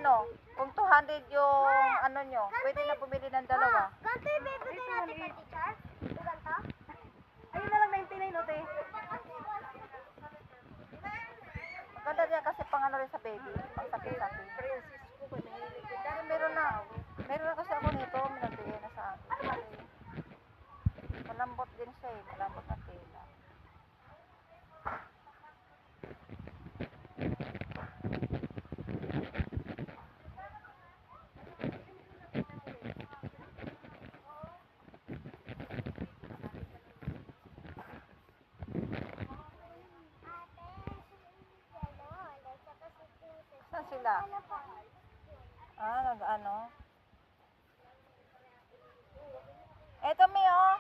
ano, kung 200 yung ano nyo, pwede na bumili ng dalawa. Ganto yung bibigay natin kay teacher? Ganto? Ayun na lang 99 o te. Maganda yan kasi pang ano rin sa baby, pang sakit-sakit. Princess ko pa mahilig ko. Pero meron na kasi ako nito, minabigay na sa akin. Malambot din siya eh, malambot na tela. Saan sila? Nag-ano? Eto, May, oh.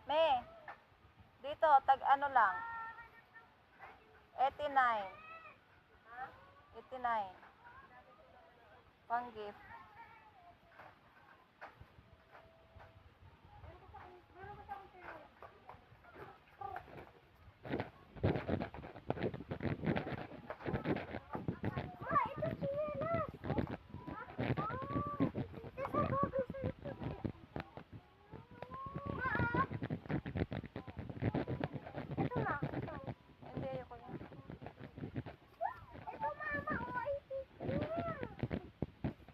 May. Dito, tag-ano lang. 89. 89. Pang gift. Hindi, ayoko yan.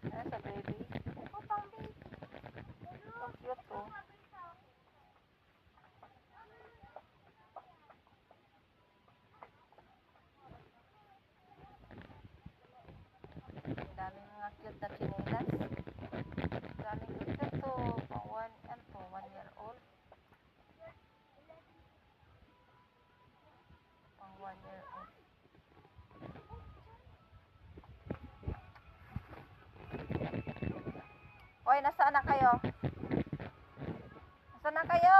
Ayan sa baby. Ang cute, oh. Ang daming mga cute na chinelas. Ang daming cute to. Pang 1 year old. Pang 1 year old. Hoy, nasaan na kayo? Nasaan na kayo?